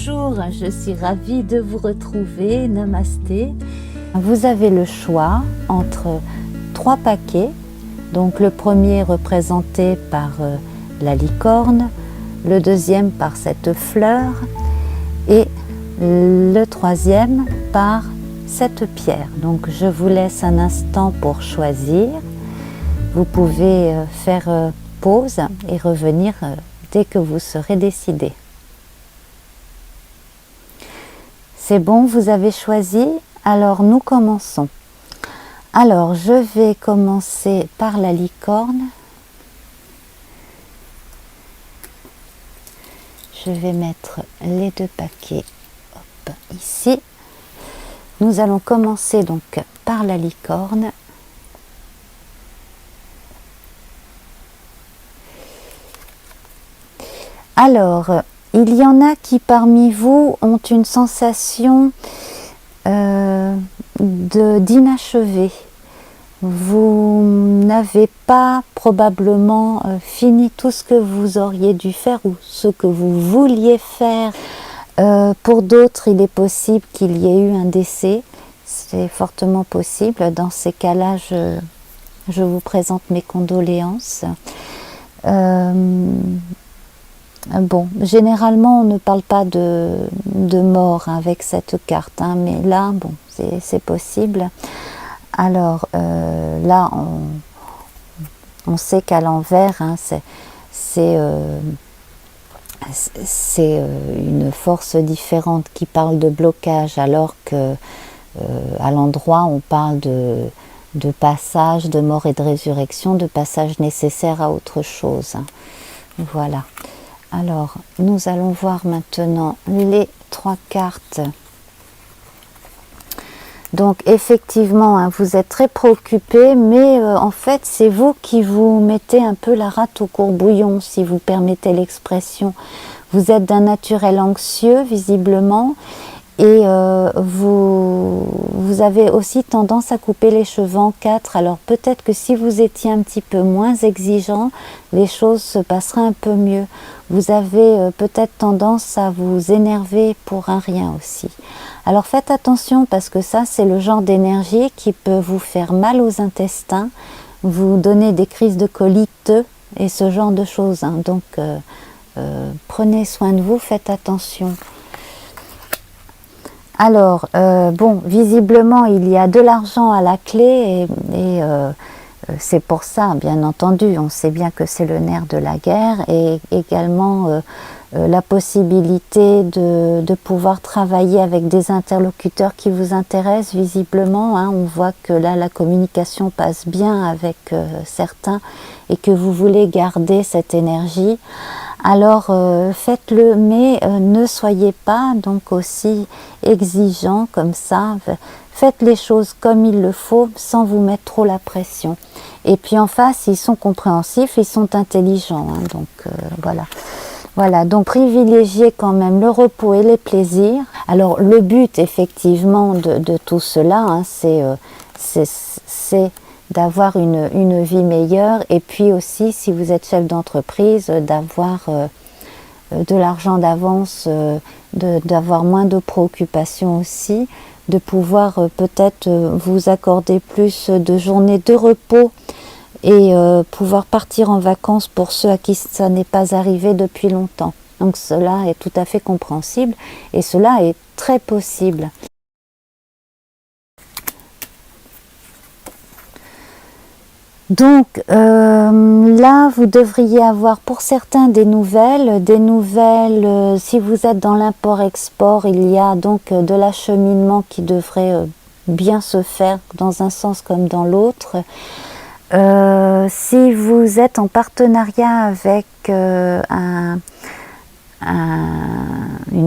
Bonjour, je suis ravie de vous retrouver. Namasté. Vous avez le choix entre 3 paquets. Donc le premier représenté par la licorne, le deuxième par cette fleur et le troisième par cette pierre. Donc je vous laisse un instant pour choisir. Vous pouvez faire pause et revenir dès que vous serez décidé. C'est bon, vous avez choisi? Alors nous commençons. Alors je vais commencer par la licorne. Je vais mettre les 2 paquets ici. Nous allons commencer donc par la licorne. Alors, il y en a qui parmi vous ont une sensation d'inachevé. Vous n'avez pas probablement fini tout ce que vous auriez dû faire ou ce que vous vouliez faire. Pour d'autres, il est possible qu'il y ait eu un décès. C'est fortement possible. Dans ces cas-là, je vous présente mes condoléances. Bon, généralement, on ne parle pas de mort avec cette carte, hein, mais là, bon, c'est possible. Alors, là, on sait qu'à l'envers, hein, c'est une force différente qui parle de blocage, alors que à l'endroit, on parle de passage, de mort et de résurrection, de passage nécessaire à autre chose. Hein. Voilà. Alors, nous allons voir maintenant les 3 cartes. Donc, effectivement, hein, vous êtes très préoccupé, mais en fait, c'est vous qui vous mettez un peu la rate au courbouillon, si vous permettez l'expression. Vous êtes d'un naturel anxieux, visiblement, et vous avez aussi tendance à couper les cheveux en 4. Alors, peut-être que si vous étiez un petit peu moins exigeant, les choses se passeraient un peu mieux. Vous avez peut-être tendance à vous énerver pour un rien aussi. Alors faites attention parce que ça c'est le genre d'énergie qui peut vous faire mal aux intestins, vous donner des crises de colite et ce genre de choses. Hein. Donc prenez soin de vous, faites attention. Alors bon, visiblement il y a de l'argent à la clé et c'est pour ça, bien entendu, on sait bien que c'est le nerf de la guerre et également la possibilité de pouvoir travailler avec des interlocuteurs qui vous intéressent visiblement. Hein. On voit que là, la communication passe bien avec certains et que vous voulez garder cette énergie. Alors faites-le, mais ne soyez pas donc aussi exigeant comme ça. Faites les choses comme il le faut sans vous mettre trop la pression. Et puis en face, ils sont compréhensifs, ils sont intelligents. Hein, donc voilà. Voilà, donc privilégiez quand même le repos et les plaisirs. Alors le but effectivement de tout cela, hein, c'est d'avoir une vie meilleure et puis aussi si vous êtes chef d'entreprise, d'avoir de l'argent d'avance, d'avoir moins de préoccupations aussi, de pouvoir peut-être vous accorder plus de journées de repos et pouvoir partir en vacances pour ceux à qui ça n'est pas arrivé depuis longtemps. Donc cela est tout à fait compréhensible et cela est très possible. Donc là, vous devriez avoir pour certains des nouvelles. Si vous êtes dans l'import-export, il y a donc de l'acheminement qui devrait bien se faire dans un sens comme dans l'autre. Si vous êtes en partenariat avec une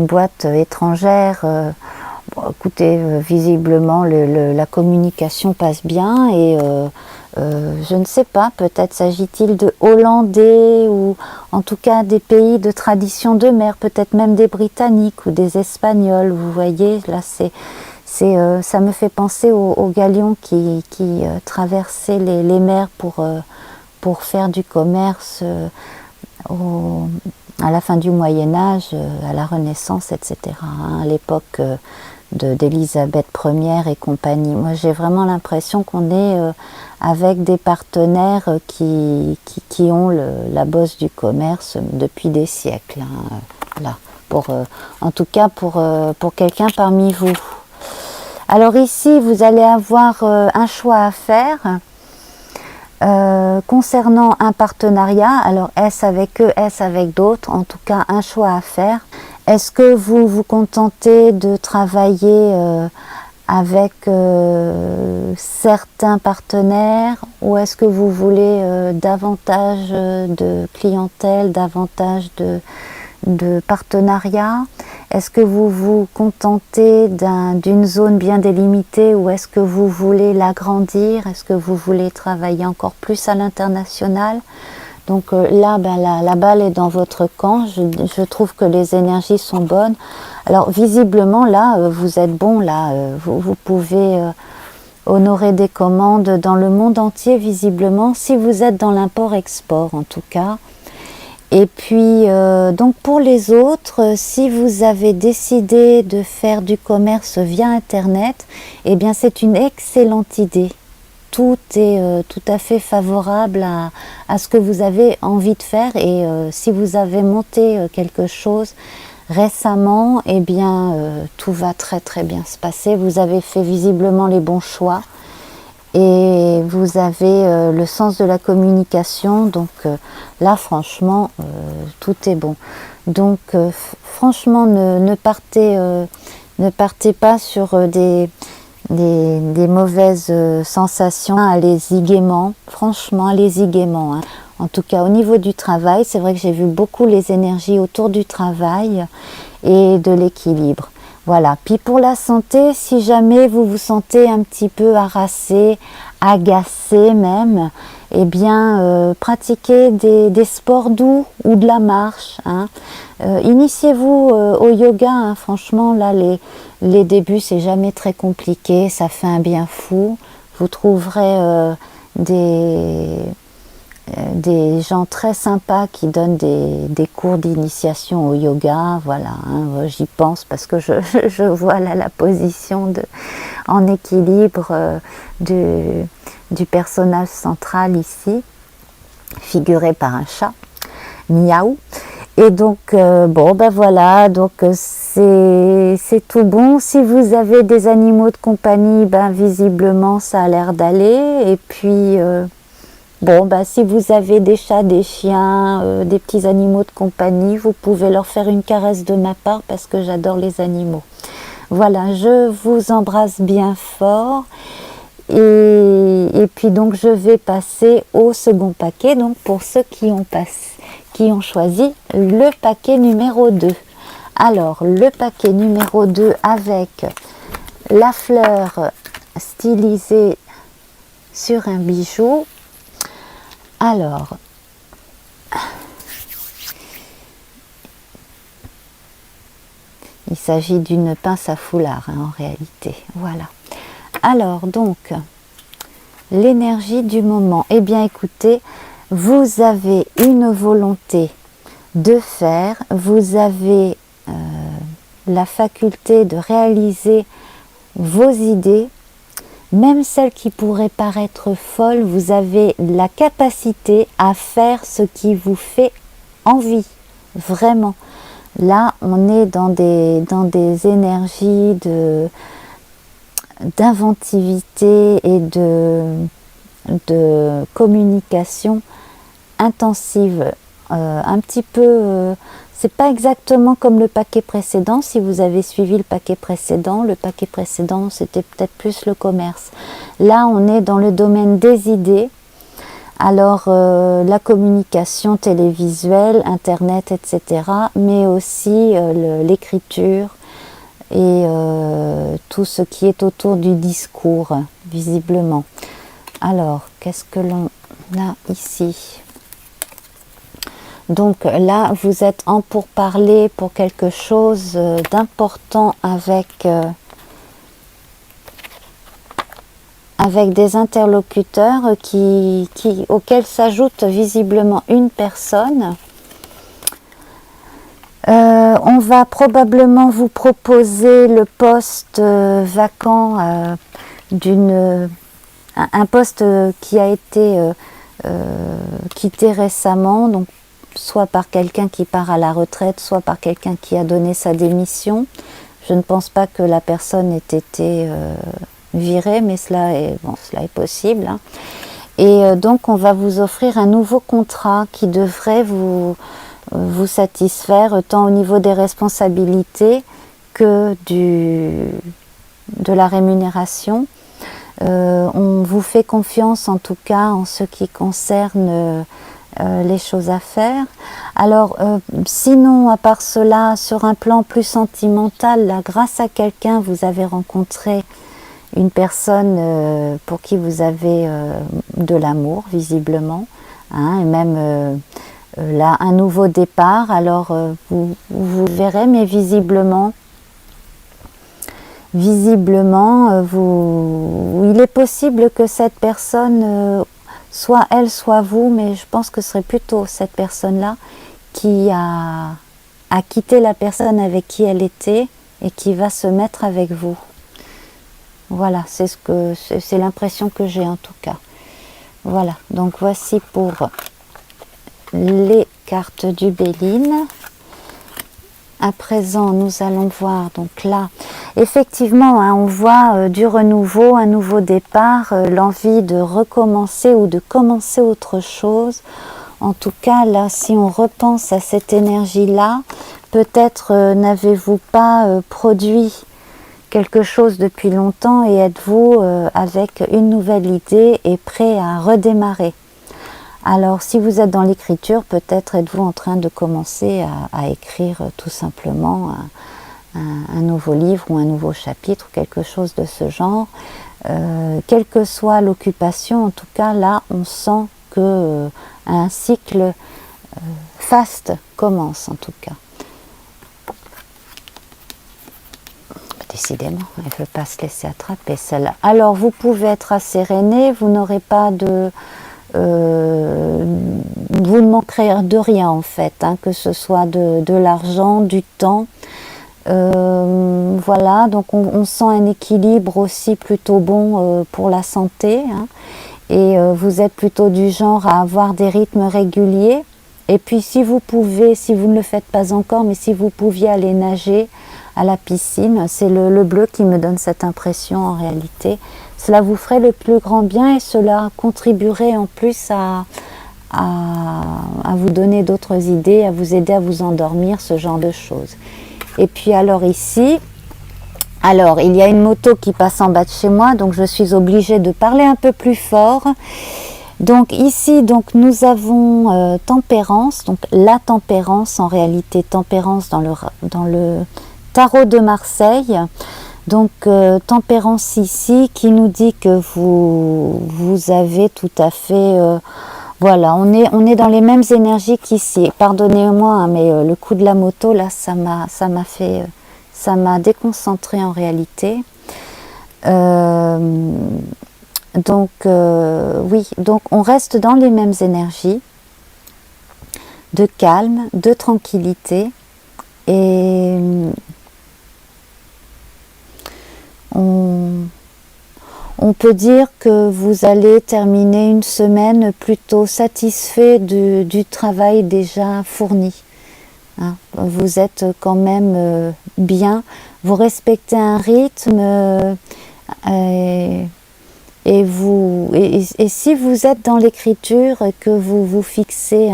boîte étrangère, bon, écoutez, visiblement la communication passe bien et je ne sais pas, peut-être s'agit-il de Hollandais ou en tout cas des pays de tradition de mer, peut-être même des Britanniques ou des Espagnols, vous voyez, là ça me fait penser aux galions qui traversaient les mers pour faire du commerce à la fin du Moyen-Âge, à la Renaissance, etc., hein, à l'époque d'Élisabeth Ière et compagnie. Moi, j'ai vraiment l'impression qu'on est avec des partenaires qui ont la bosse du commerce depuis des siècles. Hein, là, en tout cas pour quelqu'un parmi vous. Alors ici, vous allez avoir un choix à faire concernant un partenariat. Alors est-ce avec eux, est-ce avec d'autres? En tout cas, un choix à faire. Est-ce que vous vous contentez de travailler avec certains partenaires, ou est-ce que vous voulez davantage de clientèle, davantage de partenariat? Est-ce que vous vous contentez d'une zone bien délimitée, ou est-ce que vous voulez l'agrandir? Est-ce que vous voulez travailler encore plus à l'international? Donc là, la balle est dans votre camp. Je trouve que les énergies sont bonnes. Alors visiblement, là, vous êtes bon. Là, vous pouvez honorer des commandes dans le monde entier, visiblement, si vous êtes dans l'import-export, en tout cas. Et puis, donc pour les autres, si vous avez décidé de faire du commerce via Internet, eh bien c'est une excellente idée. Tout est tout à fait favorable à ce que vous avez envie de faire, et si vous avez monté quelque chose récemment, eh bien tout va très très bien se passer. Vous avez fait visiblement les bons choix et vous avez le sens de la communication, donc là franchement tout est bon. Donc franchement ne partez pas sur des mauvaises sensations. Allez-y gaiement, franchement allez-y gaiement, hein. En tout cas au niveau du travail, c'est vrai que j'ai vu beaucoup les énergies autour du travail et de l'équilibre. Voilà. Puis pour la santé, si jamais vous vous sentez un petit peu harassé, agacé même, eh bien pratiquez des sports doux ou de la marche, hein. Initiez-vous au yoga, hein. Franchement là les débuts c'est jamais très compliqué, ça fait un bien fou. Vous trouverez des gens très sympas qui donnent des cours d'initiation au yoga, voilà, hein, j'y pense parce que je vois là la position en équilibre du personnage central ici, figuré par un chat, miaou. Et donc, bon, ben voilà, donc c'est tout bon. Si vous avez des animaux de compagnie, ben visiblement ça a l'air d'aller. Et puis, bon, ben si vous avez des chats, des chiens, des petits animaux de compagnie, vous pouvez leur faire une caresse de ma part parce que j'adore les animaux. Voilà, je vous embrasse bien fort. Et puis donc je vais passer au second paquet, donc pour ceux qui ont choisi le paquet numéro 2. Alors le paquet numéro 2 avec la fleur stylisée sur un bijou. Alors il s'agit d'une pince à foulard, hein, en réalité, voilà. Alors donc l'énergie du moment, eh bien écoutez, vous avez une volonté de faire, vous avez la faculté de réaliser vos idées, même celles qui pourraient paraître folles, vous avez la capacité à faire ce qui vous fait envie, vraiment. Là, on est dans des énergies d'inventivité et de communication intensive, un petit peu, c'est pas exactement comme le paquet précédent. Si vous avez suivi le paquet précédent c'était peut-être plus le commerce. Là on est dans le domaine des idées, alors la communication télévisuelle, internet, etc., mais aussi l'écriture et tout ce qui est autour du discours, visiblement. Alors, qu'est-ce que l'on a ici? Donc là, vous êtes en pourparlers pour quelque chose d'important avec des interlocuteurs auxquels s'ajoute visiblement une personne. On va probablement vous proposer le poste vacant un poste qui a été quitté récemment, donc soit par quelqu'un qui part à la retraite, soit par quelqu'un qui a donné sa démission. Je ne pense pas que la personne ait été virée, mais cela est possible, hein. Et donc on va vous offrir un nouveau contrat qui devrait vous satisfaire tant au niveau des responsabilités que de la rémunération. On vous fait confiance en tout cas en ce qui concerne les choses à faire. Alors sinon, à part cela, sur un plan plus sentimental, là, grâce à quelqu'un, vous avez rencontré une personne pour qui vous avez de l'amour, visiblement, hein, et même là, un nouveau départ. Alors vous verrez, mais visiblement, il est possible que cette personne, soit elle, soit vous, mais je pense que ce serait plutôt cette personne-là qui a quitté la personne avec qui elle était et qui va se mettre avec vous. Voilà, c'est l'impression que j'ai en tout cas. Voilà, donc voici pour les cartes du Béline. À présent, nous allons voir, donc là, effectivement, hein, on voit du renouveau, un nouveau départ, l'envie de recommencer ou de commencer autre chose. En tout cas, là, si on repense à cette énergie-là, peut-être n'avez-vous pas produit quelque chose depuis longtemps et êtes-vous avec une nouvelle idée et prêt à redémarrer. Alors si vous êtes dans l'écriture, peut-être êtes-vous en train de commencer à écrire tout simplement un nouveau livre ou un nouveau chapitre, quelque chose de ce genre. Quelle que soit l'occupation, en tout cas là on sent que un cycle faste commence en tout cas. Décidément, elle ne veut pas se laisser attraper celle-là. Alors vous pouvez être asséréné, vous n'aurez pas de... vous ne manquerez de rien en fait, hein, que ce soit de l'argent, du temps. Voilà, donc on sent un équilibre aussi plutôt bon pour la santé, hein, et vous êtes plutôt du genre à avoir des rythmes réguliers. Et puis si vous pouvez, si vous ne le faites pas encore, mais si vous pouviez aller nager à la piscine, c'est le bleu qui me donne cette impression en réalité. Cela vous ferait le plus grand bien et cela contribuerait en plus à vous donner d'autres idées, à vous aider à vous endormir, ce genre de choses. Et puis alors ici, il y a une moto qui passe en bas de chez moi, donc je suis obligée de parler un peu plus fort. Donc ici, donc nous avons tempérance, donc la tempérance en réalité, tempérance dans le tarot de Marseille. Donc tempérance ici qui nous dit que vous avez tout à fait, voilà, on est dans les mêmes énergies qu'ici. Pardonnez-moi, hein, mais le coup de la moto là, ça m'a déconcentré en réalité. Donc oui, donc on reste dans les mêmes énergies de calme, de tranquillité, et on peut dire que vous allez terminer une semaine plutôt satisfait du travail déjà fourni. Hein, vous êtes quand même bien, vous respectez un rythme et si vous êtes dans l'écriture et que vous vous fixez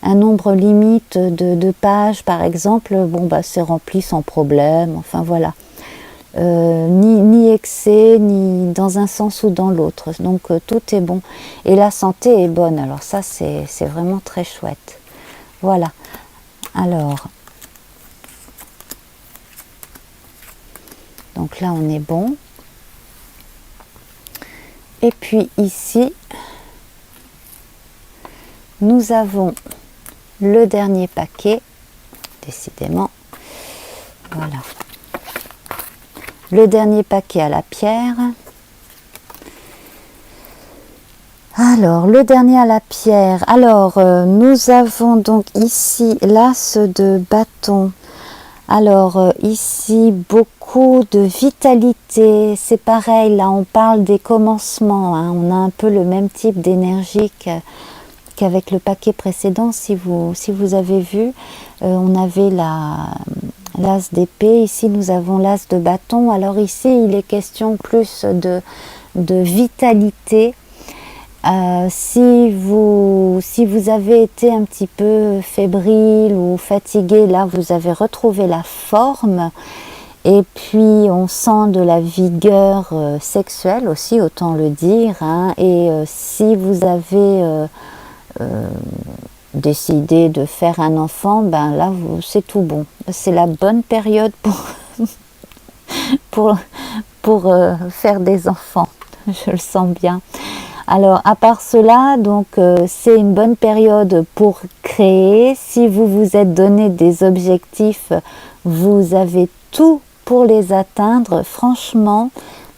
un nombre limite de pages par exemple, bon bah c'est rempli sans problème, enfin voilà. Ni excès, ni dans un sens ou dans l'autre. Donc tout est bon. Et la santé est bonne. Alors ça, c'est vraiment très chouette. Voilà. Alors, donc là, on est bon. Et puis ici, nous avons le dernier paquet. Décidément. Voilà. Le dernier paquet à la pierre. Alors, le dernier à la pierre. Alors, nous avons donc ici l'as de bâton. Alors, ici, beaucoup de vitalité. C'est pareil, là, on parle des commencements. Hein. On a un peu le même type d'énergie qu'avec le paquet précédent. Si vous avez vu, on avait l'as d'épée. Ici, nous avons l'as de bâton. Alors ici, il est question plus de vitalité. Si vous avez été un petit peu fébrile ou fatigué, là vous avez retrouvé la forme, et puis on sent de la vigueur sexuelle aussi, autant le dire, hein. Et si vous avez décidé de faire un enfant, ben là c'est tout bon, c'est la bonne période pour faire des enfants, je le sens bien. Alors, à part cela, donc c'est une bonne période pour créer. Si vous vous êtes donné des objectifs, vous avez tout pour les atteindre. Franchement,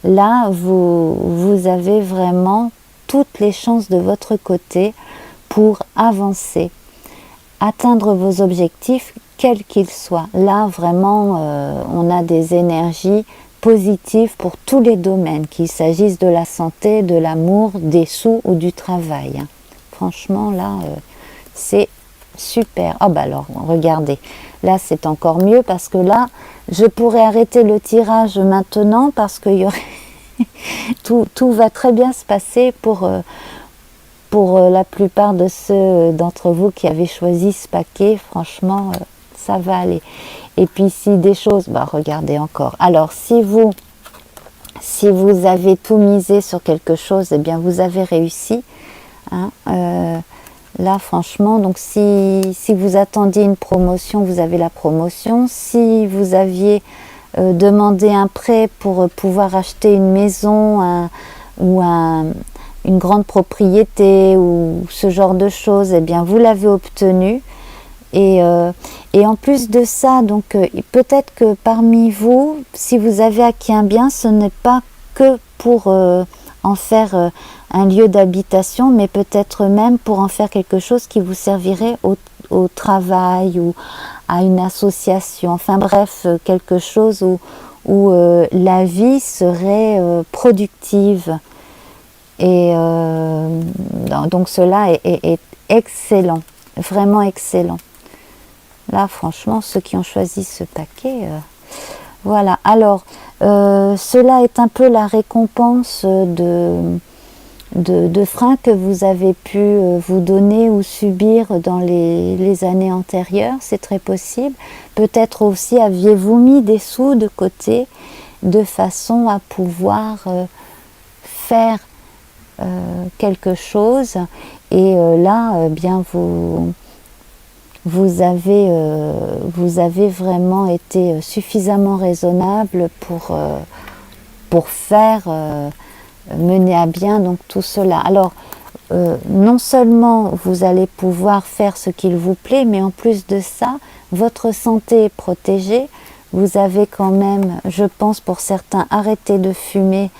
là, vous avez vraiment toutes les chances de votre côté pour avancer, atteindre vos objectifs, quels qu'ils soient. Là, vraiment, on a des énergies positive pour tous les domaines, qu'il s'agisse de la santé, de l'amour, des sous ou du travail. Franchement, là, c'est super. Ah bah alors, regardez, là c'est encore mieux parce que là, je pourrais arrêter le tirage maintenant parce que y aurait tout va très bien se passer pour la plupart de ceux d'entre vous qui avaient choisi ce paquet. Franchement, ça va aller. Et puis si des choses, bah regardez encore. Alors si vous avez tout misé sur quelque chose, eh bien vous avez réussi. Hein, là franchement, donc si vous attendiez une promotion, vous avez la promotion. Si vous aviez demandé un prêt pour pouvoir acheter une maison ou une grande propriété ou ce genre de choses, eh bien vous l'avez obtenu. Et en plus de ça, donc peut-être que parmi vous, si vous avez acquis un bien, ce n'est pas que pour en faire un lieu d'habitation, mais peut-être même pour en faire quelque chose qui vous servirait au travail ou à une association. Enfin bref, quelque chose où la vie serait productive. Et donc cela est excellent, vraiment excellent. Là, franchement, ceux qui ont choisi ce paquet, voilà. Alors, cela est un peu la récompense de freins que vous avez pu vous donner ou subir dans les années antérieures, c'est très possible. Peut-être aussi aviez-vous mis des sous de côté de façon à pouvoir faire quelque chose. Et là, bien vous avez vraiment été suffisamment raisonnable pour faire mener à bien donc tout cela. Alors, non seulement vous allez pouvoir faire ce qu'il vous plaît, mais en plus de ça, votre santé est protégée. Vous avez quand même, je pense pour certains, arrêté de fumer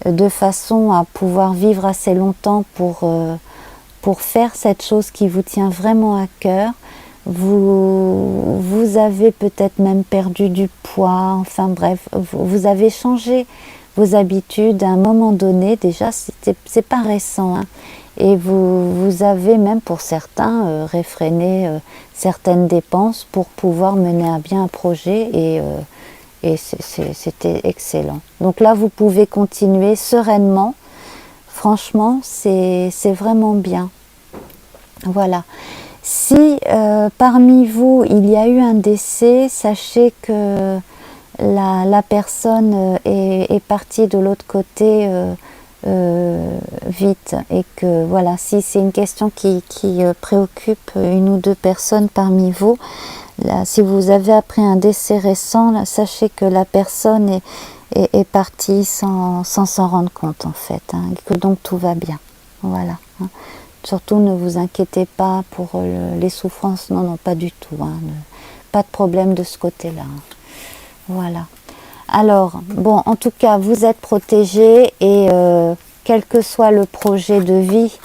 de façon à pouvoir vivre assez longtemps pour faire cette chose qui vous tient vraiment à cœur. Vous avez peut-être même perdu du poids, enfin bref, vous avez changé vos habitudes à un moment donné, déjà c'est pas récent, hein, et vous avez même pour certains réfréné certaines dépenses pour pouvoir mener à bien un projet et c'était excellent. Donc là vous pouvez continuer sereinement, franchement c'est vraiment bien. Voilà. Si parmi vous il y a eu un décès, sachez que la personne est partie de l'autre côté vite, et que voilà, si c'est une question qui préoccupe une ou deux personnes parmi vous, là, si vous avez appris un décès récent, là, sachez que la personne est partie sans s'en rendre compte en fait, hein, et que donc tout va bien. Voilà. Hein. Surtout ne vous inquiétez pas pour les souffrances, non, pas du tout, hein, pas de problème de ce côté-là. Hein. Voilà. Alors, en tout cas, vous êtes protégés et quel que soit le projet de vie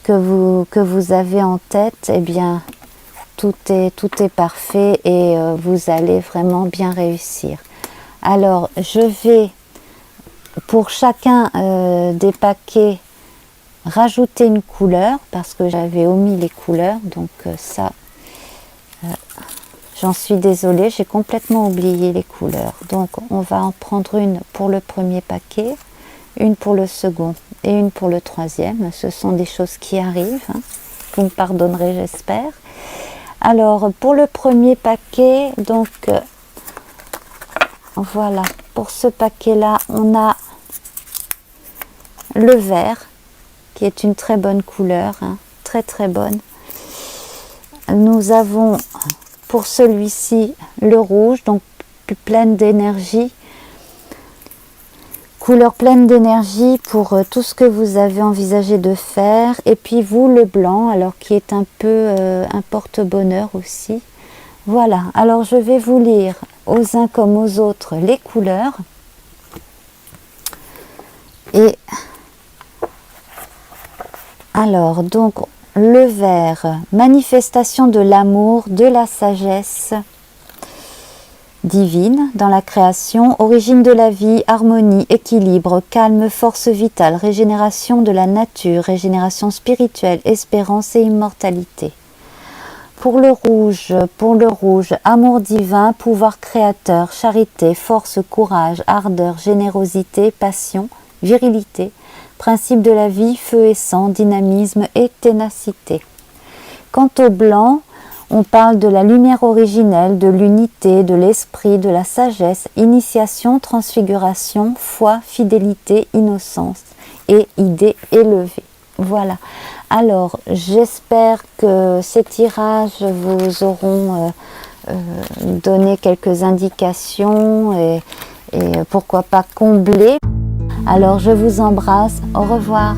que vous avez en tête, eh bien, tout est parfait et vous allez vraiment bien réussir. Alors, je vais, pour chacun des paquets, rajouter une couleur, parce que j'avais omis les couleurs, donc ça, j'en suis désolée, j'ai complètement oublié les couleurs. Donc, on va en prendre une pour le premier paquet, une pour le second et une pour le troisième. Ce sont des choses qui arrivent, hein. Vous me pardonnerez, j'espère. Alors, pour le premier paquet, donc, voilà, pour ce paquet-là, on a le vert, qui est une très bonne couleur, hein, très très bonne. Nous avons, pour celui-ci, le rouge, donc pleine d'énergie. Couleur pleine d'énergie pour tout ce que vous avez envisagé de faire. Et puis vous, le blanc, alors qui est un peu un porte-bonheur aussi. Voilà, alors je vais vous lire aux uns comme aux autres les couleurs. Et alors, donc, le vert, manifestation de l'amour, de la sagesse divine dans la création, origine de la vie, harmonie, équilibre, calme, force vitale, régénération de la nature, régénération spirituelle, espérance et immortalité. Pour le rouge, amour divin, pouvoir créateur, charité, force, courage, ardeur, générosité, passion, virilité, principe de la vie, feu et sang, dynamisme et ténacité. Quant au blanc, on parle de la lumière originelle, de l'unité, de l'esprit, de la sagesse, initiation, transfiguration, foi, fidélité, innocence et idée élevée. Voilà. Alors, j'espère que ces tirages vous auront donné quelques indications et pourquoi pas comblé. Alors, je vous embrasse. Au revoir.